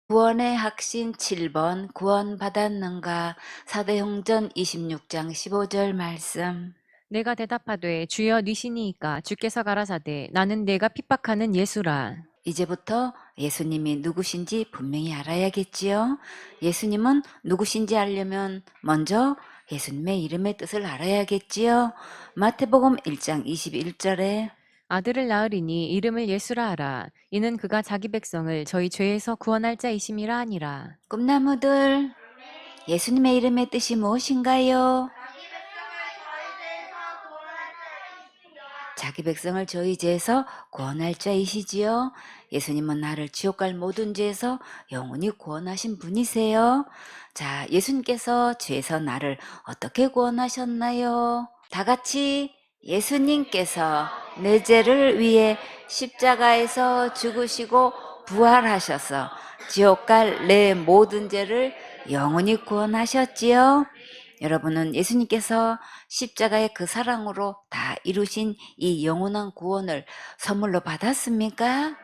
구원의 확신 7번 구원받았는가. 사도행전 26장 15절 말씀. 내가 대답하되 주여 니시니이까 주께서 가라사대 나는 내가 핍박하는 예수라. 이제부터 예수님이 누구신지 분명히 알아야겠지요. 예수님은 누구신지 알려면 먼저 예수님의 이름의 뜻을 알아야겠지요. 마태복음 1장 21절에 아들을 낳으리니 이름을 예수라 하라. 이는 그가 자기 백성을 저희 죄에서 구원할 자이심이라 하니라. 꿈나무들, 예수님의 이름의 뜻이 무엇인가요? 자기 백성을 저희 죄에서 구원할 자이시지요. 예수님은 나를 지옥 갈 모든 죄에서 영원히 구원하신 분이세요. 자, 예수님께서 죄에서 나를 어떻게 구원하셨나요? 다 같이 예수님께서 내 죄를 위해 십자가에서 죽으시고 부활하셔서 지옥 갈 내 모든 죄를 영원히 구원하셨지요. 여러분은 예수님께서 십자가의 그 사랑으로 다 이루신 이 영원한 구원을 선물로 받았습니까?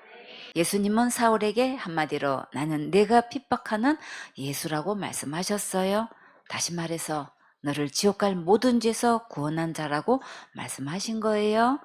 예수님은 사울에게 한마디로 나는 내가 핍박하는 예수라고 말씀하셨어요. 다시 말해서 너를 지옥 갈 모든 죄에서 구원한 자라고 말씀하신 거예요.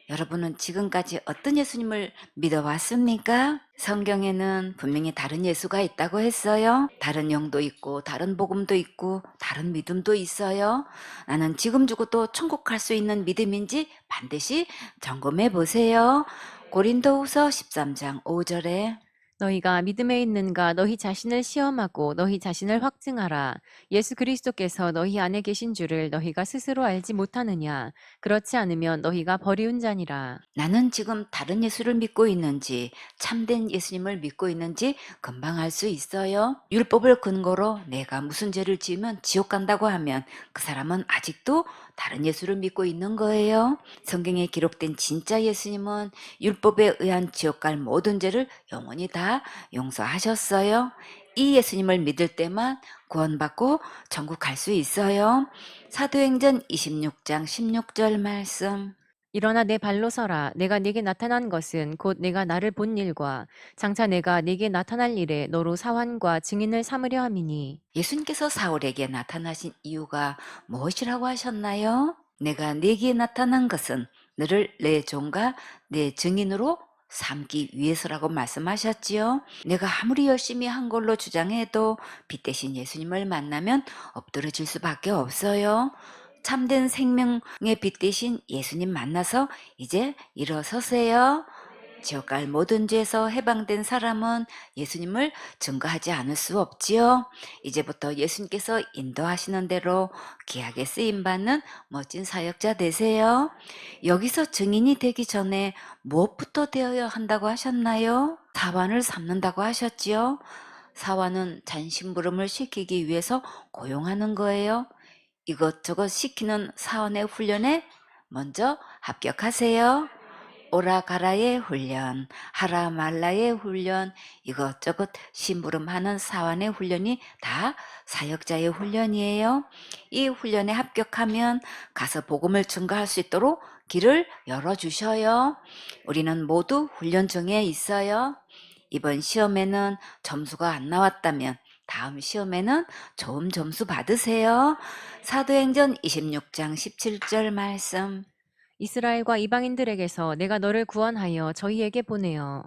여러분은 지금까지 어떤 예수님을 믿어왔습니까? 성경에는 분명히 다른 예수가 있다고 했어요. 다른 영도 있고 다른 복음도 있고 다른 믿음도 있어요. 나는 지금 죽어도 천국 갈 수 있는 믿음인지 반드시 점검해 보세요. 고린도후서 13장 5절에 너희가 믿음에 있는가 너희 자신을 시험하고 너희 자신을 확증하라. 예수 그리스도께서 너희 안에 계신 줄을 너희가 스스로 알지 못하느냐. 그렇지 않으면 너희가 버리운 자니라. 나는 지금 다른 예수를 믿고 있는지 참된 예수님을 믿고 있는지 금방 알 수 있어요. 율법을 근거로 내가 무슨 죄를 지으면 지옥 간다고 하면 그 사람은 아직도 다른 예수를 믿고 있는 거예요. 성경에 기록된 진짜 예수님은 율법에 의한 지옥 갈 모든 죄를 영원히 다 용서하셨어요. 이 예수님을 믿을 때만 구원받고 천국 갈 수 있어요. 사도행전 26장 16절 말씀. 일어나 내 발로 서라. 내가 네게 나타난 것은 곧 내가 나를 본 일과 장차 내가 네게 나타날 일에 너로 사환과 증인을 삼으려 함이니. 예수님께서 사울에게 나타나신 이유가 무엇이라고 하셨나요? 내가 네게 나타난 것은 너를 내 종과 내 증인으로 삼기 위해서라고 말씀하셨지요. 내가 아무리 열심히 한 걸로 주장해도 빛 대신 예수님을 만나면 엎드러질 수밖에 없어요. 참된 생명의 빛 대신 예수님 만나서 이제 일어서세요. 지옥 갈 모든 죄에서 해방된 사람은 예수님을 증거하지 않을 수 없지요. 이제부터 예수님께서 인도하시는 대로 귀하게 쓰임받는 멋진 사역자 되세요. 여기서 증인이 되기 전에 무엇부터 되어야 한다고 하셨나요? 사환을 삼는다고 하셨지요. 사환은 잔심부름을 시키기 위해서 고용하는 거예요. 이것저것 시키는 사원의 훈련에 먼저 합격하세요. 오라 가라의 훈련, 하라 말라의 훈련, 이것저것 심부름하는 사원의 훈련이 다 사역자의 훈련이에요. 이 훈련에 합격하면 가서 복음을 증거할 수 있도록 길을 열어주셔요. 우리는 모두 훈련 중에 있어요. 이번 시험에는 점수가 안 나왔다면 다음 시험에는 좋은 점수 받으세요. 사도행전 26장 17절 말씀. 이스라엘과 이방인들에게서 내가 너를 구원하여 저희에게 보내어.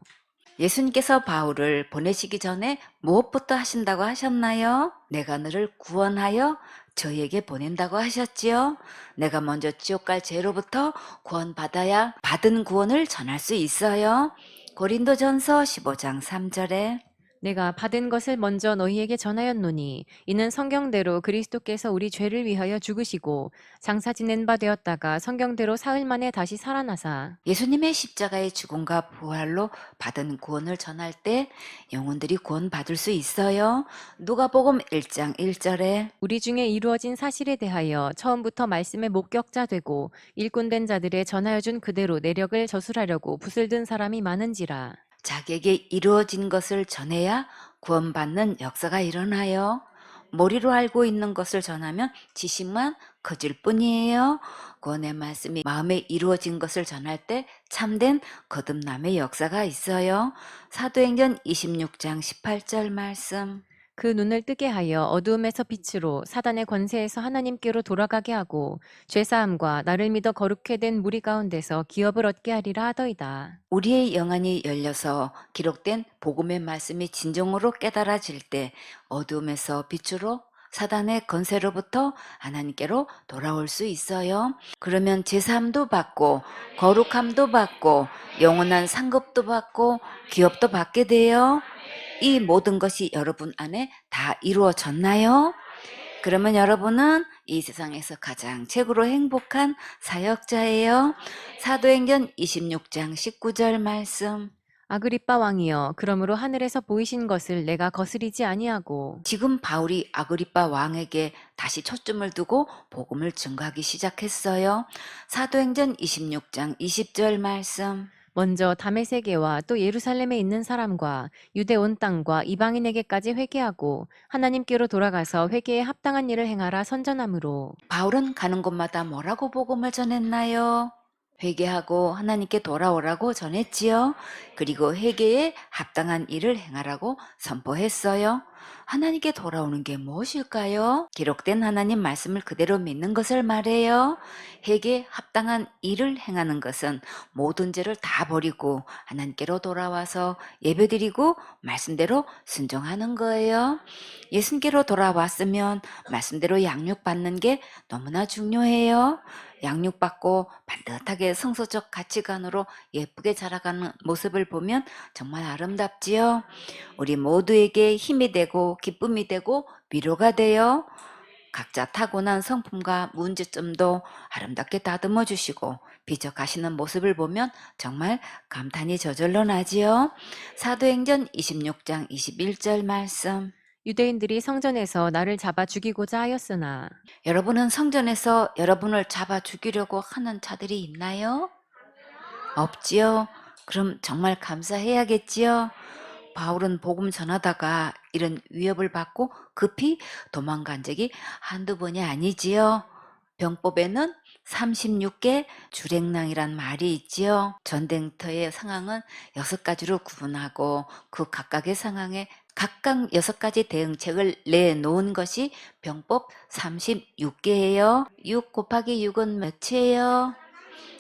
예수님께서 바울을 보내시기 전에 무엇부터 하신다고 하셨나요? 내가 너를 구원하여 저희에게 보낸다고 하셨지요. 내가 먼저 지옥 갈 죄로부터 구원받아야 받은 구원을 전할 수 있어요. 고린도전서 15장 3절에 내가 받은 것을 먼저 너희에게 전하였노니 이는 성경대로 그리스도께서 우리 죄를 위하여 죽으시고 장사 지낸 바 되었다가 성경대로 사흘 만에 다시 살아나사 예수님의 십자가의 죽음과 부활로 받은 구원을 전할 때 영혼들이 구원받을 수 있어요. 누가복음 1장 1절에 우리 중에 이루어진 사실에 대하여 처음부터 말씀의 목격자 되고 일꾼된 자들의 전하여 준 그대로 내력을 저술하려고 붓을 든 사람이 많은지라. 자기에게 이루어진 것을 전해야 구원받는 역사가 일어나요. 머리로 알고 있는 것을 전하면 지식만 거질 뿐이에요. 구원의 말씀이 마음에 이루어진 것을 전할 때 참된 거듭남의 역사가 있어요. 사도행전 26장 18절 말씀. 그 눈을 뜨게 하여 어두움에서 빛으로 사단의 권세에서 하나님께로 돌아가게 하고 죄사함과 나를 믿어 거룩해 된 무리 가운데서 기업을 얻게 하리라 하더이다. 우리의 영안이 열려서 기록된 복음의 말씀이 진정으로 깨달아질 때 어두움에서 빛으로 사단의 건세로부터 하나님께로 돌아올 수 있어요. 그러면 제사함도 받고 거룩함도 받고 영원한 상급도 받고 기업도 받게 돼요. 이 모든 것이 여러분 안에 다 이루어졌나요? 그러면 여러분은 이 세상에서 가장 최고로 행복한 사역자예요. 사도행전 26장 19절 말씀. 아그리빠 왕이여 그러므로 하늘에서 보이신 것을 내가 거스리지 아니하고 지금 바울이 아그리빠 왕에게 다시 초점을 두고 복음을 증거하기 시작했어요. 사도행전 26장 20절 말씀. 먼저 다메세게와 또 예루살렘에 있는 사람과 유대 온 땅과 이방인에게까지 회개하고 하나님께로 돌아가서 회개에 합당한 일을 행하라 선전함으로 바울은 가는 곳마다 뭐라고 복음을 전했나요? 회개하고 하나님께 돌아오라고 전했지요. 그리고 회개에 합당한 일을 행하라고 선포했어요. 하나님께 돌아오는 게 무엇일까요? 기록된 하나님 말씀을 그대로 믿는 것을 말해요. 회개에 합당한 일을 행하는 것은 모든 죄를 다 버리고 하나님께로 돌아와서 예배드리고 말씀대로 순종하는 거예요. 예수님께로 돌아왔으면 말씀대로 양육받는 게 너무나 중요해요. 양육받고 반듯하게 성서적 가치관으로 예쁘게 자라가는 모습을 보면 정말 아름답지요. 우리 모두에게 힘이 되고 기쁨이 되고 위로가 돼요. 각자 타고난 성품과 문제점도 아름답게 다듬어 주시고 비적하시는 모습을 보면 정말 감탄이 저절로 나지요. 사도행전 26장 21절 말씀. 유대인들이 성전에서 나를 잡아 죽이고자 하였으나 여러분은 성전에서 여러분을 잡아 죽이려고 하는 자들이 있나요? 없지요. 그럼 정말 감사해야겠지요. 바울은 복음 전하다가 이런 위협을 받고 급히 도망간 적이 한두 번이 아니지요. 병법에는 36개 주랭랑이란 말이 있지요. 전쟁터의 상황은 6가지로 구분하고 그 각각의 상황에 각각 6가지 대응책을 내놓은 것이 병법 36개예요. 6 곱하기 6은 몇이에요?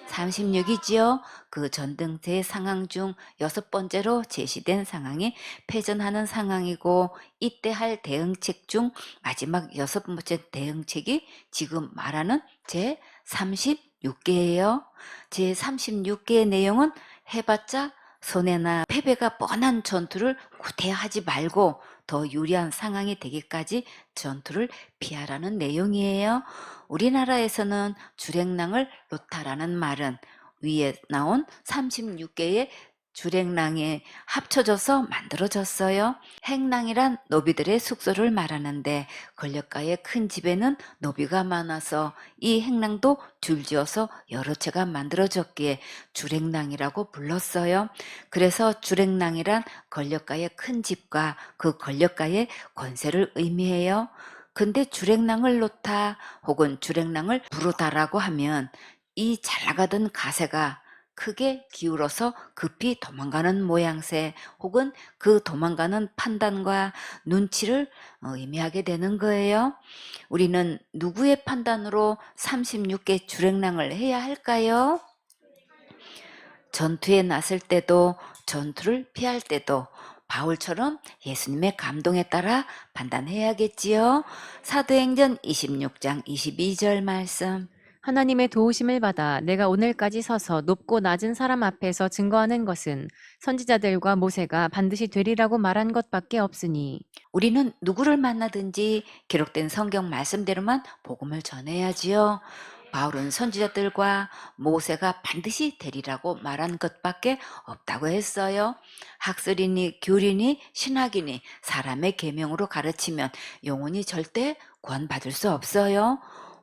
36이지요. 그 전등대 상황 중 6번째로 제시된 상황이 패전하는 상황이고 이때 할 대응책 중 마지막 6번째 대응책이 지금 말하는 제36개예요. 제36개의 내용은 해봤자 손해나 패배가 뻔한 전투를 구태하지 말고 더 유리한 상황이 되기까지 전투를 피하라는 내용이에요. 우리나라에서는 주랭랑을 놓다라는 말은 위에 나온 36개의 주랭랑에 합쳐져서 만들어졌어요. 행랑이란 노비들의 숙소를 말하는데 권력가의 큰 집에는 노비가 많아서 이 행랑도 줄지어서 여러 채가 만들어졌기에 주랭랑이라고 불렀어요. 그래서 주랭랑이란 권력가의 큰 집과 그 권력가의 권세를 의미해요. 근데 주랭랑을 놓다 혹은 주랭랑을 부르다라고 하면 이 잘 나가던 가세가 크게 기울어서 급히 도망가는 모양새 혹은 그 도망가는 판단과 눈치를 의미하게 되는 거예요. 우리는 누구의 판단으로 36개 주랭랑을 해야 할까요? 전투에 나설 때도 전투를 피할 때도 바울처럼 예수님의 감동에 따라 판단해야겠지요. 사도행전 26장 22절 말씀. 하나님의 도우심을 받아 내가 오늘까지 서서 높고 낮은 사람 앞에서 증거하는 것은 선지자들과 모세가 반드시 되리라고 말한 것밖에 없으니 우리는 누구를 만나든지 기록된 성경 말씀대로만 복음을 전해야지요. 바울은 선지자들과 모세가 반드시 되리라고 말한 것밖에 없다고 했어요. 학설이니 교리니 신학이니 사람의 계명으로 가르치면 영혼이 절대 구원받을 수 없어요.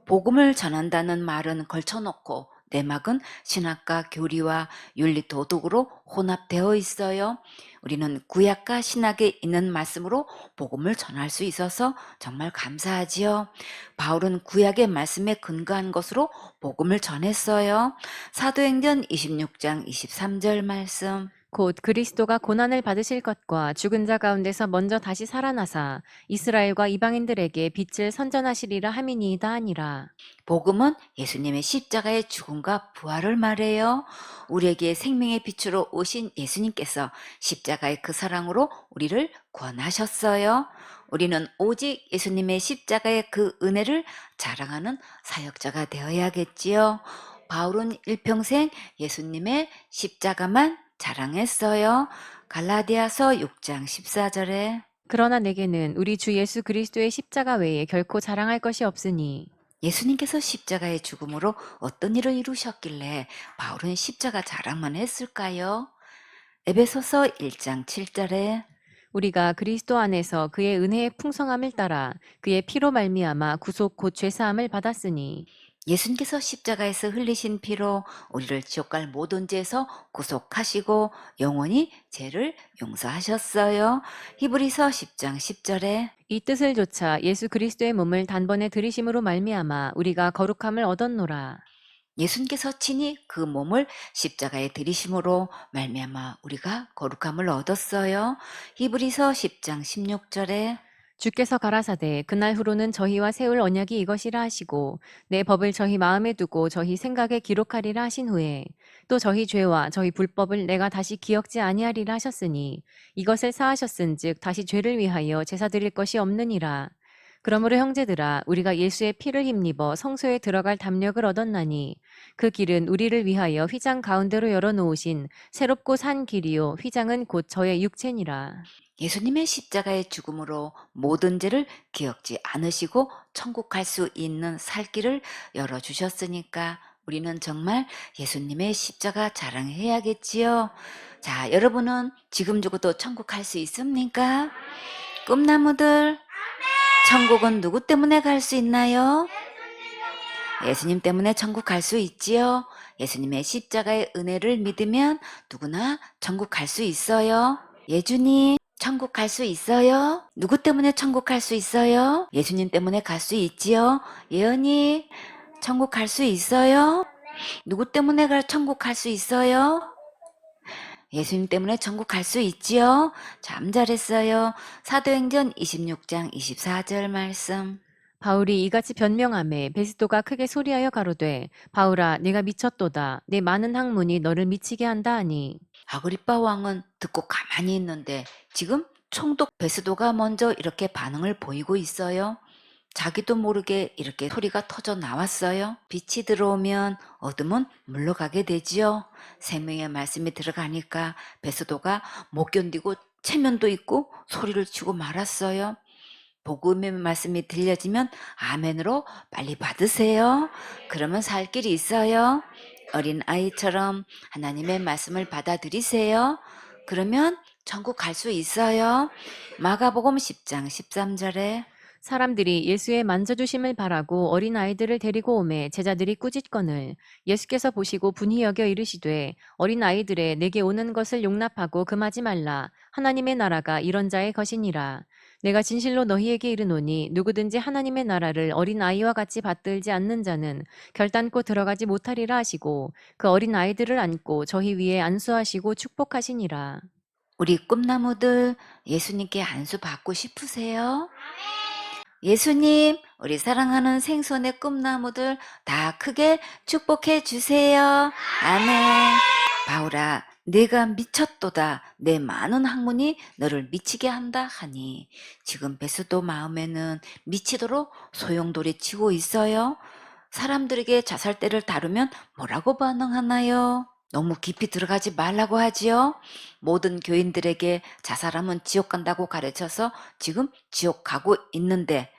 복음을 전한다는 말은 걸쳐놓고 내막은 신학과 교리와 윤리 도덕으로 혼합되어 있어요. 우리는 구약과 신학에 있는 말씀으로 복음을 전할 수 있어서 정말 감사하지요. 바울은 구약의 말씀에 근거한 것으로 복음을 전했어요. 사도행전 26장 23절 말씀. 곧 그리스도가 고난을 받으실 것과 죽은 자 가운데서 먼저 다시 살아나사 이스라엘과 이방인들에게 빛을 선전하시리라 함이니이다 하니라. 복음은 예수님의 십자가의 죽음과 부활을 말해요. 우리에게 생명의 빛으로 오신 예수님께서 십자가의 그 사랑으로 우리를 구원하셨어요. 우리는 오직 예수님의 십자가의 그 은혜를 자랑하는 사역자가 되어야겠지요. 바울은 일평생 예수님의 십자가만 자랑했어요. 갈라디아서 6장 14절에 그러나 내게는 우리 주 예수 그리스도의 십자가 외에 결코 자랑할 것이 없으니 예수님께서 십자가의 죽음으로 어떤 일을 이루셨길래 바울은 십자가 자랑만 했을까요? 에베소서 1장 7절에 우리가 그리스도 안에서 그의 은혜의 풍성함을 따라 그의 피로 말미암아 구속 곧 죄사함을 받았으니 예수님께서 십자가에서 흘리신 피로 우리를 지옥 갈 모든 죄에서 구속하시고 영원히 죄를 용서하셨어요. 히브리서 10장 10절에 이 뜻을 조차 예수 그리스도의 몸을 단번에 들이심으로 말미암아 우리가 거룩함을 얻었노라. 예수님께서 친히 그 몸을 십자가에 들이심으로 말미암아 우리가 거룩함을 얻었어요. 히브리서 10장 16절에 주께서 가라사대 그날 후로는 저희와 세울 언약이 이것이라 하시고 내 법을 저희 마음에 두고 저희 생각에 기록하리라 하신 후에 또 저희 죄와 저희 불법을 내가 다시 기억지 아니하리라 하셨으니 이것을 사하셨은즉 다시 죄를 위하여 제사 드릴 것이 없느니라. 그러므로 형제들아 우리가 예수의 피를 힘입어 성소에 들어갈 담력을 얻었나니 그 길은 우리를 위하여 휘장 가운데로 열어놓으신 새롭고 산 길이요 휘장은 곧 저의 육체니라. 예수님의 십자가의 죽음으로 모든 죄를 기억지 않으시고 천국 갈 수 있는 살 길을 열어주셨으니까 우리는 정말 예수님의 십자가 자랑해야겠지요. 자, 여러분은 지금 죽어도 천국 갈 수 있습니까? 꿈나무들, 천국은 누구 때문에 갈 수 있나요? 예수님 때문에 천국 갈 수 있지요. 예수님의 십자가의 은혜를 믿으면 누구나 천국 갈 수 있어요. 예주님, 천국 갈 수 있어요? 누구 때문에 천국 갈 수 있어요? 예수님 때문에 갈 수 있지요. 예언이, 천국 갈 수 있어요? 누구 때문에 천국 갈 수 있어요? 예수님 때문에 천국 갈 수 있지요. 참 잘했어요. 사도행전 26장 24절 말씀. 바울이 이같이 변명하매 베스도가 크게 소리하여 가로되 바울아 네가 미쳤도다 내 많은 학문이 너를 미치게 한다 하니 아그리빠 왕은 듣고 가만히 있는데 지금 총독 베스도가 먼저 이렇게 반응을 보이고 있어요. 자기도 모르게 이렇게 소리가 터져 나왔어요. 빛이 들어오면 어둠은 물러가게 되지요. 생명의 말씀이 들어가니까 베스도가 못 견디고 체면도 있고 소리를 치고 말았어요. 복음의 말씀이 들려지면 아멘으로 빨리 받으세요. 그러면 살 길이 있어요. 어린 아이처럼 하나님의 말씀을 받아들이세요. 그러면 천국 갈 수 있어요. 마가복음 10장 13절에 사람들이 예수의 만져주심을 바라고 어린아이들을 데리고 오매 제자들이 꾸짖거늘 예수께서 보시고 분히 여겨 이르시되 어린아이들의 내게 오는 것을 용납하고 금하지 말라 하나님의 나라가 이런 자의 것이니라. 내가 진실로 너희에게 이르노니 누구든지 하나님의 나라를 어린아이와 같이 받들지 않는 자는 결단코 들어가지 못하리라 하시고 그 어린아이들을 안고 저희 위에 안수하시고 축복하시니라. 우리 꿈나무들 예수님께 안수 받고 싶으세요? 예수님, 우리 사랑하는 생선의 꿈나무들 다 크게 축복해 주세요. 아멘. 바울아, 내가 미쳤도다. 내 많은 학문이 너를 미치게 한다 하니 지금 베스도 마음에는 미치도록 소용돌이 치고 있어요. 사람들에게 자살대를 다루면 뭐라고 반응하나요? 너무 깊이 들어가지 말라고 하지요. 모든 교인들에게 자살하면 지옥 간다고 가르쳐서 지금 지옥 가고 있는데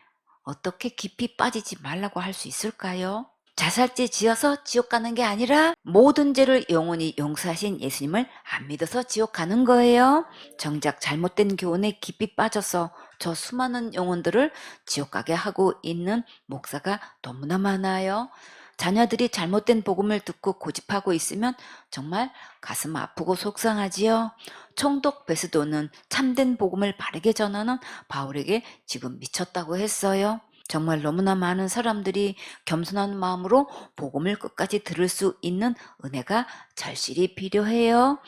어떻게 깊이 빠지지 말라고 할 수 있을까요? 자살죄 지어서 지옥 가는 게 아니라 모든 죄를 영원히 용서하신 예수님을 안 믿어서 지옥 가는 거예요. 정작 잘못된 교훈에 깊이 빠져서 저 수많은 영혼들을 지옥 가게 하고 있는 목사가 너무나 많아요. 자녀들이 잘못된 복음을 듣고 고집하고 있으면 정말 가슴 아프고 속상하지요. 총독 베스도는 참된 복음을 바르게 전하는 바울에게 지금 미쳤다고 했어요. 정말 너무나 많은 사람들이 겸손한 마음으로 복음을 끝까지 들을 수 있는 은혜가 절실히 필요해요.